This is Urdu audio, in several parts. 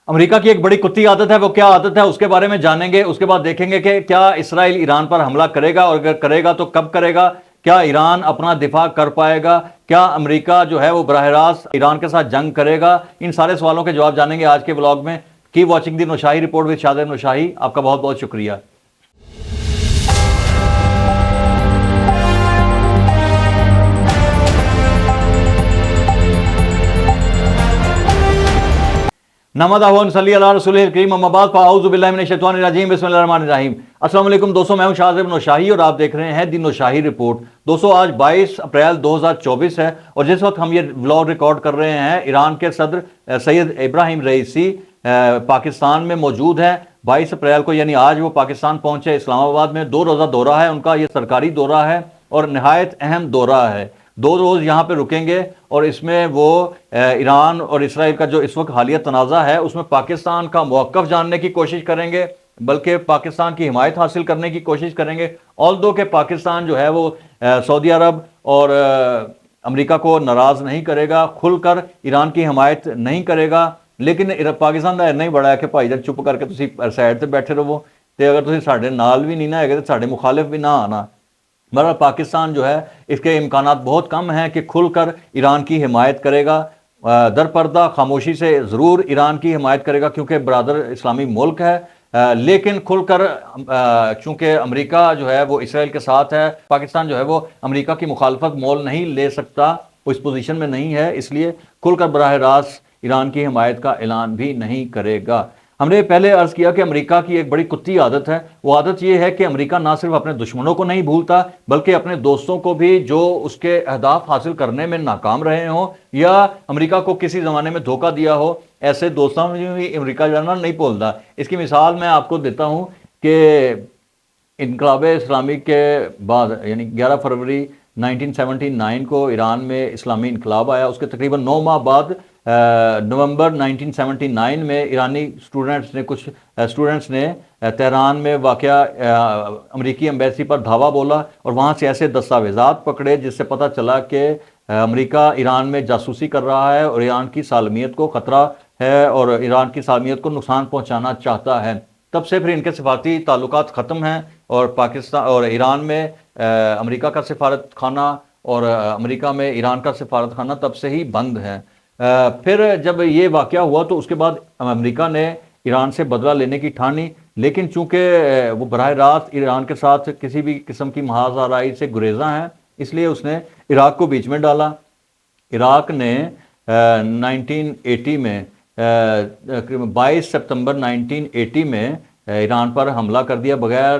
امریکہ کی ایک بڑی کتی عادت ہے، وہ کیا عادت ہے اس کے بارے میں جانیں گے۔ اس کے بعد دیکھیں گے کہ کیا اسرائیل ایران پر حملہ کرے گا، اور اگر کرے گا تو کب کرے گا، کیا ایران اپنا دفاع کر پائے گا، کیا امریکہ جو ہے وہ براہ راست ایران کے ساتھ جنگ کرے گا۔ ان سارے سوالوں کے جواب جانیں گے آج کے ولاگ میں۔ Keep watching the Noshahi report with Shadar Noshahi. آپ کا بہت بہت شکریہ۔ نحمدہ و نصلی علی رسولہ الکریم، اما بعد فاعوذ باللہ من الشیطان الرجیم، بسم اللہ الرحمن الرحیم۔ السلام علیکم دوستو، میں ہوں شاذب نوشاہی اور آپ دیکھ رہے ہیں دی نوشاہی رپورٹ۔ دوستو آج 22 اپریل 2024 ہے، اور جس وقت ہم یہ ولاگ ریکارڈ کر رہے ہیں ایران کے صدر سید ابراہیم رئیسی پاکستان میں موجود ہیں۔ 22 اپریل کو یعنی آج وہ پاکستان پہنچے، اسلام آباد میں 2 روزہ دورہ ہے ان کا۔ یہ سرکاری دورہ ہے اور نہایت اہم دورہ ہے۔ 2 روز یہاں پہ رکیں گے، اور اس میں وہ ایران اور اسرائیل کا جو اس وقت حالیہ تنازع ہے اس میں پاکستان کا موقف جاننے کی کوشش کریں گے، بلکہ پاکستان کی حمایت حاصل کرنے کی کوشش کریں گے۔ آلدو کہ پاکستان جو ہے وہ سعودی عرب اور امریکہ کو ناراض نہیں کرے گا، کھل کر ایران کی حمایت نہیں کرے گا، لیکن پاکستان کا نہیں بڑا ہے کہ بھائی جان چپ کر کے تسی سائڈ تے بیٹھے رہو، تے اگر تسی ساڈے نال بھی نہیں نہ ہے تے ساڈے مخالف بھی نہ آنا۔ بہرحال پاکستان جو ہے اس کے امکانات بہت کم ہیں کہ کھل کر ایران کی حمایت کرے گا۔ در پردہ خاموشی سے ضرور ایران کی حمایت کرے گا کیونکہ برادر اسلامی ملک ہے، لیکن کھل کر چونکہ امریکہ جو ہے وہ اسرائیل کے ساتھ ہے، پاکستان جو ہے وہ امریکہ کی مخالفت مول نہیں لے سکتا، وہ اس پوزیشن میں نہیں ہے، اس لیے کھل کر براہ راست ایران کی حمایت کا اعلان بھی نہیں کرے گا۔ ہم نے پہلے عرض کیا کہ امریکہ کی ایک بڑی کتی عادت ہے، وہ عادت یہ ہے کہ امریکہ نہ صرف اپنے دشمنوں کو نہیں بھولتا بلکہ اپنے دوستوں کو بھی جو اس کے اہداف حاصل کرنے میں ناکام رہے ہوں یا امریکہ کو کسی زمانے میں دھوکہ دیا ہو، ایسے دوستوں میں بھی امریکہ جانا نہیں بھولتا۔ اس کی مثال میں آپ کو دیتا ہوں کہ انقلاب اسلامی کے بعد یعنی 11 فروری 1979 کو ایران میں اسلامی انقلاب آیا، اس کے تقریباً 9 ماہ بعد نومبر 1979 میں ایرانی کچھ اسٹوڈنٹس نے تہران میں واقع امریکی ایمبیسی پر دھاوا بولا، اور وہاں سے ایسے دستاویزات پکڑے جس سے پتہ چلا کہ امریکہ ایران میں جاسوسی کر رہا ہے اور ایران کی سالمیت کو خطرہ ہے اور ایران کی سالمیت کو نقصان پہنچانا چاہتا ہے۔ تب سے پھر ان کے سفارتی تعلقات ختم ہیں، اور پاکستان اور ایران میں امریکہ کا سفارت خانہ اور امریکہ میں ایران کا سفارت خانہ تب سے ہی بند ہے۔ پھر جب یہ واقعہ ہوا تو اس کے بعد امریکہ نے ایران سے بدلہ لینے کی ٹھانی، لیکن چونکہ وہ براہ راست ایران کے ساتھ کسی بھی قسم کی محاذ آرائی سے گریزاں ہیں، اس لیے اس نے عراق کو بیچ میں ڈالا۔ عراق نے 1980 میں 22 ستمبر 1980 میں ایران پر حملہ کر دیا بغیر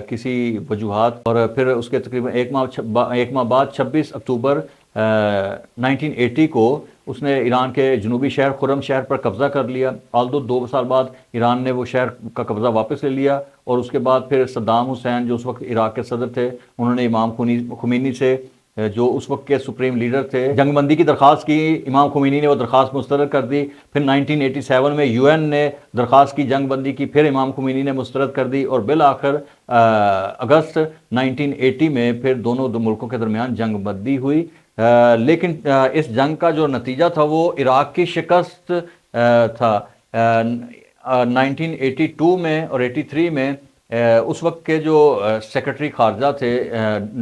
کسی وجوہات، اور پھر اس کے تقریباً ایک ماہ بعد 26 اکتوبر 1980 کو اس نے ایران کے جنوبی شہر خرم شہر پر قبضہ کر لیا۔ آلدو 2 سال بعد ایران نے وہ شہر کا قبضہ واپس لے لیا، اور اس کے بعد پھر صدام حسین جو اس وقت عراق کے صدر تھے، انہوں نے امام خمینی سے جو اس وقت کے سپریم لیڈر تھے جنگ بندی کی درخواست کی۔ امام خمینی نے وہ درخواست مسترد کر دی۔ پھر 1987 میں UN نے درخواست کی جنگ بندی کی، پھر امام خمینی نے مسترد کر دی، اور بالآخر اگست 1980 میں پھر دونوں ملکوں کے درمیان جنگ بندی ہوئی۔ لیکن اس جنگ کا جو نتیجہ تھا وہ عراق کی شکست تھا۔ 1982 میں اور 83 میں اس وقت کے جو سیکرٹری خارجہ تھے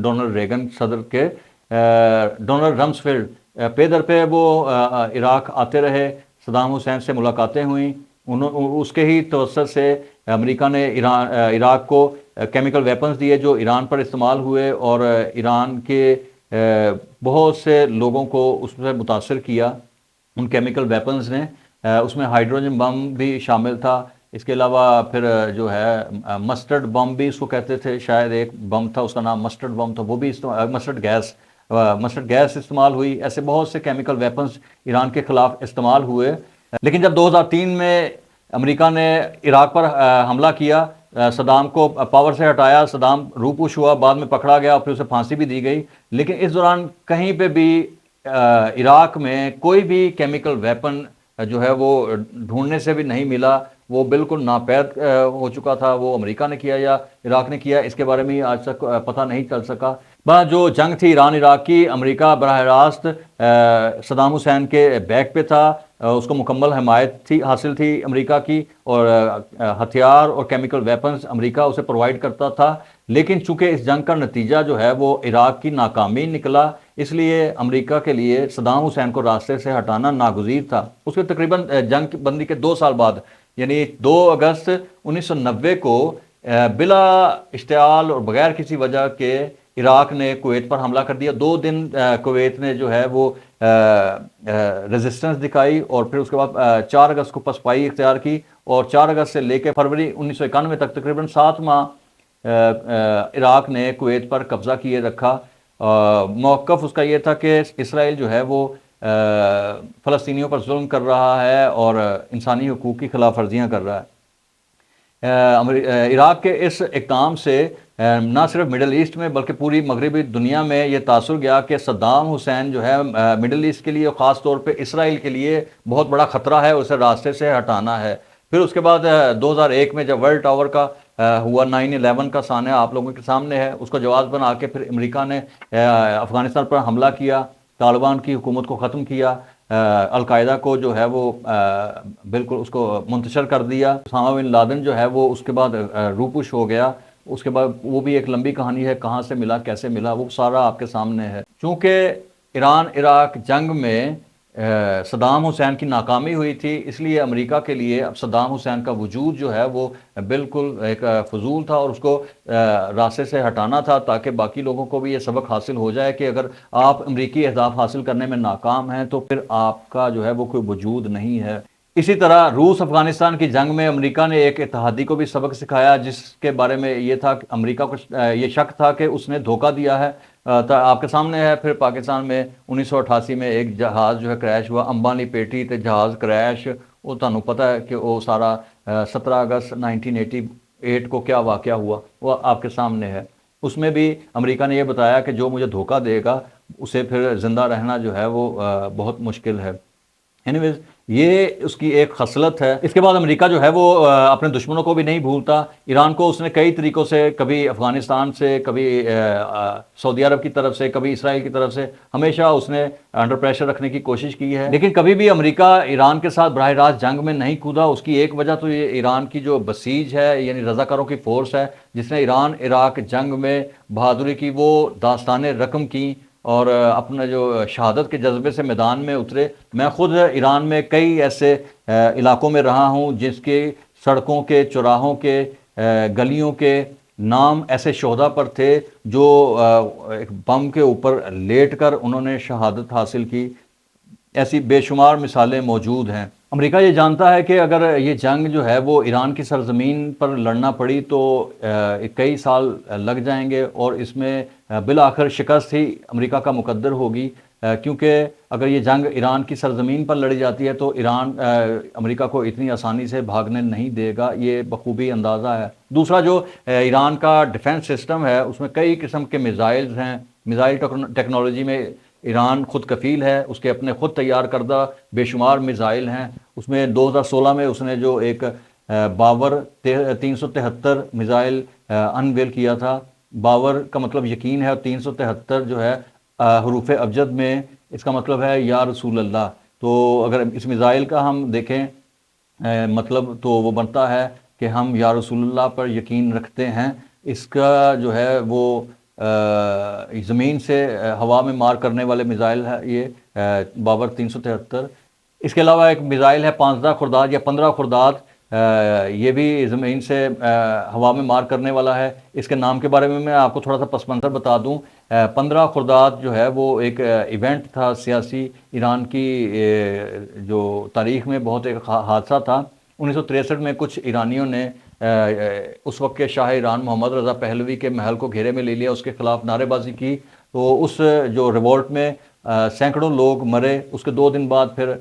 ڈونلڈ ریگن صدر کے، ڈونلڈ رمسفیلڈ، پے در پہ وہ عراق آتے رہے، صدام حسین سے ملاقاتیں ہوئیں، اس کے ہی توسط سے امریکہ نے عراق کو کیمیکل ویپنز دیے جو ایران پر استعمال ہوئے، اور ایران کے بہت سے لوگوں کو اس میں متاثر کیا ان کیمیکل ویپنز نے۔ اس میں ہائیڈروجن بم بھی شامل تھا، اس کے علاوہ پھر جو ہے مسٹرڈ بم بھی اس کو کہتے تھے، شاید ایک بم تھا اس کا نام مسٹرڈ بم تھا، وہ بھی مسٹرڈ گیس استعمال ہوئی۔ ایسے بہت سے کیمیکل ویپنز ایران کے خلاف استعمال ہوئے۔ لیکن جب 2003 میں امریکہ نے عراق پر حملہ کیا، صدام کو پاور سے ہٹایا، صدام روپوش ہوا، بعد میں پکڑا گیا اور پھر اسے پھانسی بھی دی گئی، لیکن اس دوران کہیں پہ بھی عراق میں کوئی بھی کیمیکل ویپن جو ہے وہ ڈھونڈنے سے بھی نہیں ملا، وہ بالکل ناپید ہو چکا تھا۔ وہ امریکہ نے کیا یا عراق نے کیا، اس کے بارے میں آج تک پتہ نہیں چل سکا۔ جو جنگ تھی ایران عراق کی، امریکہ براہ راست صدام حسین کے بیک پہ تھا، اس کو مکمل حمایت حاصل تھی امریکہ کی، اور ہتھیار اور کیمیکل ویپنز امریکہ اسے پرووائڈ کرتا تھا، لیکن چونکہ اس جنگ کا نتیجہ جو ہے وہ عراق کی ناکامی نکلا، اس لیے امریکہ کے لیے صدام حسین کو راستے سے ہٹانا ناگزیر تھا۔ اس کے تقریباً جنگ بندی کے 2 سال بعد، یعنی 2 اگست 1990 کو بلا اشتعال اور بغیر کسی وجہ کے عراق نے کویت پر حملہ کر دیا۔ 2 دن کویت نے جو ہے وہ ریزسٹنس دکھائی، اور پھر اس کے بعد 4 اگست کو پسپائی اختیار کی، اور 4 اگست سے لے کے فروری 1991 تک تقریباً 7 ماہ عراق نے کویت پر قبضہ کیے رکھا۔ موقف اس کا یہ تھا کہ اسرائیل جو ہے وہ فلسطینیوں پر ظلم کر رہا ہے اور انسانی حقوق کی خلاف ورزیاں کر رہا ہے۔ عراق کے اس اقدام سے نہ صرف مڈل ایسٹ میں بلکہ پوری مغربی دنیا میں یہ تاثر گیا کہ صدام حسین جو ہے مڈل ایسٹ کے لیے، خاص طور پہ اسرائیل کے لیے بہت بڑا خطرہ ہے، اسے راستے سے ہٹانا ہے۔ پھر اس کے بعد 2001 میں جب ورلڈ ٹاور کا ہوا 9/11 کا سانحہ آپ لوگوں کے سامنے ہے، اس کو جواز بنا کے پھر امریکہ نے افغانستان پر حملہ کیا، طالبان کی حکومت کو ختم کیا، القاعدہ کو جو ہے وہ بالکل اس کو منتشر کر دیا۔ اسامہ بن لادن جو ہے وہ اس کے بعد روپوش ہو گیا، اس کے بعد وہ بھی ایک لمبی کہانی ہے، کہاں سے ملا کیسے ملا، وہ سارا آپ کے سامنے ہے۔ چونکہ ایران عراق جنگ میں صدام حسین کی ناکامی ہوئی تھی، اس لیے امریکہ کے لیے اب صدام حسین کا وجود جو ہے وہ بالکل ایک فضول تھا، اور اس کو راستے سے ہٹانا تھا تاکہ باقی لوگوں کو بھی یہ سبق حاصل ہو جائے کہ اگر آپ امریکی اہداف حاصل کرنے میں ناکام ہیں تو پھر آپ کا جو ہے وہ کوئی وجود نہیں ہے۔ اسی طرح روس افغانستان کی جنگ میں امریکہ نے ایک اتحادی کو بھی سبق سکھایا، جس کے بارے میں یہ تھا کہ امریکہ کو یہ شک تھا کہ اس نے دھوکہ دیا ہے۔ آپ کے سامنے ہے پھر پاکستان میں 1988 میں ایک جہاز جو ہے کریش ہوا، امبانی پیٹی تے جہاز کریش، وہ تانوں پتہ ہے کہ وہ سارا 17 اگست 1988 کو کیا واقعہ ہوا، وہ آپ کے سامنے ہے۔ اس میں بھی امریکہ نے یہ بتایا کہ جو مجھے دھوکہ دے گا اسے پھر زندہ رہنا جو ہے وہ بہت مشکل ہے۔ اینیویز یہ اس کی ایک خصلت ہے۔ اس کے بعد امریکہ جو ہے وہ اپنے دشمنوں کو بھی نہیں بھولتا۔ ایران کو اس نے کئی طریقوں سے، کبھی افغانستان سے، کبھی سعودی عرب کی طرف سے، کبھی اسرائیل کی طرف سے، ہمیشہ اس نے انڈر پریشر رکھنے کی کوشش کی ہے، لیکن کبھی بھی امریکہ ایران کے ساتھ براہ راست جنگ میں نہیں کودا۔ اس کی ایک وجہ تو یہ ایران کی جو بسیج ہے، یعنی رضاکاروں کی فورس ہے، جس نے ایران عراق جنگ میں بہادری کی، وہ داستان رقم کی اور اپنے جو شہادت کے جذبے سے میدان میں اترے۔ میں خود ایران میں کئی ایسے علاقوں میں رہا ہوں جس کے سڑکوں کے، چوراہوں کے، گلیوں کے نام ایسے شہداء پر تھے جو ایک بم کے اوپر لیٹ کر انہوں نے شہادت حاصل کی۔ ایسی بے شمار مثالیں موجود ہیں۔ امریکہ یہ جانتا ہے کہ اگر یہ جنگ جو ہے وہ ایران کی سرزمین پر لڑنا پڑی تو کئی سال لگ جائیں گے، اور اس میں بالآخر شکست ہی امریکہ کا مقدر ہوگی، کیونکہ اگر یہ جنگ ایران کی سرزمین پر لڑی جاتی ہے تو ایران امریکہ کو اتنی آسانی سے بھاگنے نہیں دے گا، یہ بخوبی اندازہ ہے۔ دوسرا جو ایران کا ڈیفنس سسٹم ہے، اس میں کئی قسم کے میزائلز ہیں۔ میزائل ٹیکنالوجی میں ایران خود کفیل ہے، اس کے اپنے خود تیار کردہ بے شمار میزائل ہیں۔ اس میں 2016 میں اس نے جو ایک باور 373 میزائل انویل کیا تھا۔ باور کا مطلب یقین ہے، اور 373 جو ہے حروف ابجد میں اس کا مطلب ہے یا رسول اللہ۔ تو اگر اس میزائل کا ہم دیکھیں مطلب تو وہ بنتا ہے کہ ہم یا رسول اللہ پر یقین رکھتے ہیں۔ اس کا جو ہے وہ زمین سے ہوا میں مار کرنے والے میزائل ہے یہ باور 373۔ اس کے علاوہ ایک میزائل ہے 15 خرداد یا 15 خرداد، یہ بھی زمین سے ہوا میں مار کرنے والا ہے۔ اس کے نام کے بارے میں آپ کو تھوڑا سا پس منظر بتا دوں۔ 15 خرداد جو ہے وہ ایک ایونٹ تھا سیاسی، ایران کی جو تاریخ میں بہت ایک حادثہ تھا۔ 1963 میں کچھ ایرانیوں نے اس وقت کے شاہ ایران محمد رضا پہلوی کے محل کو گھیرے میں لے لیا، اس کے خلاف نعرے بازی کی، تو اس جو ریولٹ میں سینکڑوں لوگ مرے۔ اس کے 2 دن بعد پھر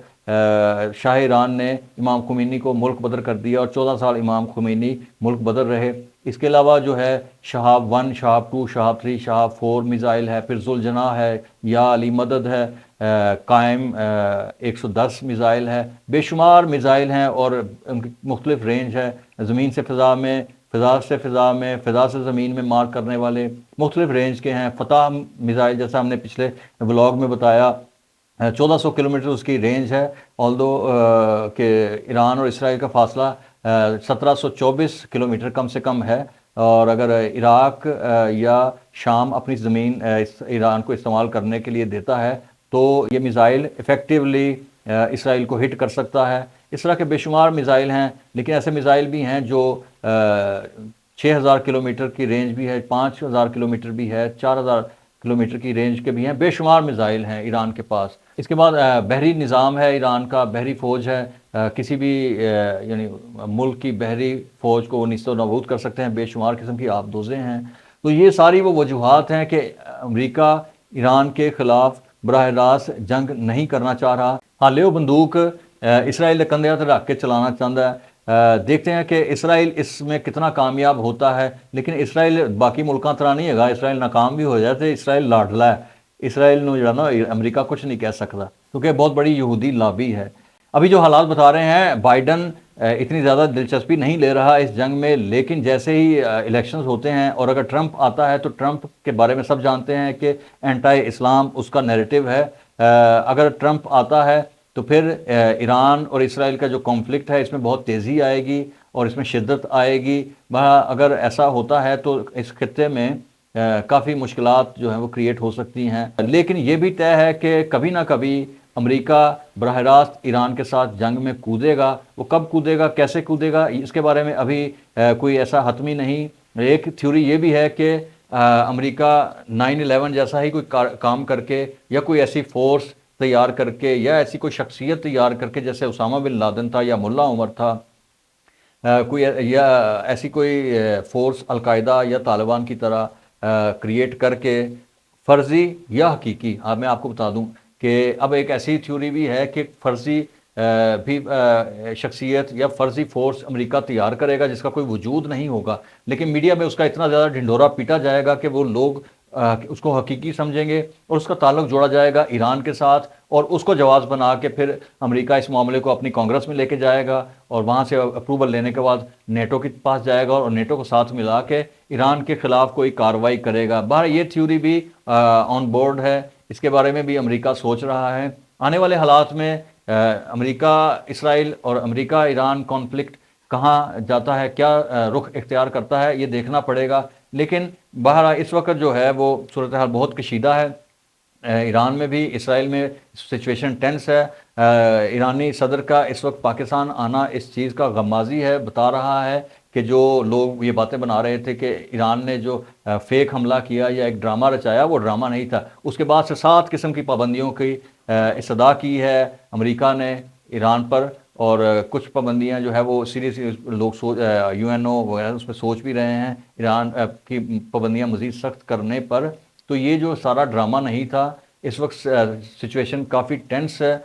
شاہ ایران نے امام خمینی کو ملک بدر کر دیا، اور 14 سال امام خمینی ملک بدر رہے۔ اس کے علاوہ جو ہے شہاب 1، شہاب 2، شہاب 3، شہاب 4 میزائل ہے، پھر ذوالجناح ہے، یا علی مدد ہے، قائم 110 میزائل ہے، بے شمار میزائل ہیں، اور ان کی مختلف رینج ہے، زمین سے فضا میں، فضا سے فضا میں، فضا سے زمین میں مار کرنے والے مختلف رینج کے ہیں۔ فتح میزائل جیسا ہم نے پچھلے ولاگ میں بتایا، 1400 کلومیٹر اس کی رینج ہے، آلدو کہ ایران اور اسرائیل کا فاصلہ 1724 کلومیٹر کم سے کم ہے، اور اگر عراق یا شام اپنی زمین ایران کو استعمال کرنے کے لیے دیتا ہے تو یہ میزائل افیکٹولی اسرائیل کو ہٹ کر سکتا ہے۔ اس طرح کے بے شمار میزائل ہیں، لیکن ایسے میزائل بھی ہیں جو 6000 کلومیٹر کی رینج بھی ہے، 5000 کلومیٹر بھی ہے، 4000 کلومیٹر کی رینج کے بھی ہیں، بے شمار میزائل ہیں ایران کے پاس۔ اس کے بعد بحری نظام ہے ایران کا، بحری فوج ہے، کسی بھی یعنی ملک کی بحری فوج کو وہ نیست و نابود کر سکتے ہیں، بے شمار قسم کی آبدوزیں ہیں۔ تو یہ ساری وہ وجوہات ہیں کہ امریکہ ایران کے خلاف براہ راست جنگ نہیں کرنا چاہ رہا۔ ہاں لیو بندوق اسرائیل دے کندھے تے رکھ کے چلانا چاہتا ہے۔ دیکھتے ہیں کہ اسرائیل اس میں کتنا کامیاب ہوتا ہے، لیکن اسرائیل باقی ملکاں طرح نہیں ہے، اسرائیل ناکام بھی ہو جائے تو اسرائیل لاڈلا ہے، اسرائیل نو جو نا امریکہ کچھ نہیں کہہ سکتا، کیونکہ بہت بڑی یہودی لابی ہے۔ ابھی جو حالات بتا رہے ہیں، بائیڈن اتنی زیادہ دلچسپی نہیں لے رہا اس جنگ میں، لیکن جیسے ہی الیکشنز ہوتے ہیں اور اگر ٹرمپ آتا ہے تو ٹرمپ کے بارے میں سب جانتے ہیں کہ اینٹائی اسلام اس کا نیریٹو ہے۔ اگر ٹرمپ آتا ہے تو پھر ایران اور اسرائیل کا جو کانفلکٹ ہے اس میں بہت تیزی آئے گی اور اس میں شدت آئے گی۔ اگر ایسا ہوتا ہے تو اس خطے میں کافی مشکلات جو ہیں وہ کریٹ ہو سکتی ہیں، لیکن یہ بھی طے ہے کہ کبھی نہ کبھی امریکہ براہ راست ایران کے ساتھ جنگ میں کودے گا۔ وہ کب کودے گا، کیسے کودے گا، اس کے بارے میں ابھی کوئی ایسا حتمی نہیں۔ ایک تھیوری یہ بھی ہے کہ امریکہ 9/11 جیسا ہی کوئی کام کر کے یا کوئی ایسی فورس تیار کر کے یا ایسی کوئی شخصیت تیار کر کے، جیسے اسامہ بن لادن تھا یا ملا عمر تھا، کوئی یا ایسی کوئی فورس القاعدہ یا طالبان کی طرح کریٹ کر کے، فرضی یا حقیقی، میں آپ کو بتا دوں کہ اب ایک ایسی تھیوری بھی ہے کہ فرضی بھی شخصیت یا فرضی فورس امریکہ تیار کرے گا جس کا کوئی وجود نہیں ہوگا، لیکن میڈیا میں اس کا اتنا زیادہ ڈھنڈورا پیٹا جائے گا کہ وہ لوگ اس کو حقیقی سمجھیں گے اور اس کا تعلق جوڑا جائے گا ایران کے ساتھ، اور اس کو جواز بنا کے پھر امریکہ اس معاملے کو اپنی کانگریس میں لے کے جائے گا اور وہاں سے اپروول لینے کے بعد نیٹو کے پاس جائے گا اور نیٹو کو ساتھ ملا کے ایران کے خلاف کوئی کارروائی کرے گا۔ باہر یہ تھیوری بھی آن بورڈ ہے، اس کے بارے میں بھی امریکہ سوچ رہا ہے۔ آنے والے حالات میں امریکہ اسرائیل اور امریکہ ایران کانفلکٹ کہاں جاتا ہے، کیا رخ اختیار کرتا ہے، یہ دیکھنا پڑے گا، لیکن بہرحال اس وقت جو ہے وہ صورتحال بہت کشیدہ ہے۔ ایران میں بھی، اسرائیل میں سچویشن ٹینس ہے۔ ایرانی صدر کا اس وقت پاکستان آنا اس چیز کا غمازی ہے، بتا رہا ہے کہ جو لوگ یہ باتیں بنا رہے تھے کہ ایران نے جو فیک حملہ کیا یا ایک ڈرامہ رچایا، وہ ڈرامہ نہیں تھا۔ اس کے بعد سے 7 قسم کی پابندیوں کی استدعا کی ہے امریکہ نے ایران پر، اور کچھ پابندیاں جو ہے وہ سیریس لوگ UN وغیرہ اس پہ سوچ بھی رہے ہیں ایران کی پابندیاں مزید سخت کرنے پر۔ تو یہ جو سارا ڈرامہ نہیں تھا، اس وقت سچویشن کافی ٹینس ہے۔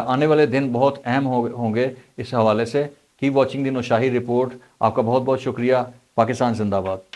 آنے والے دن بہت اہم ہوں گے اس حوالے سے۔ Keep watching the Noshahi report. آپ کا بہت بہت شکریہ۔ پاکستان زندہ باد۔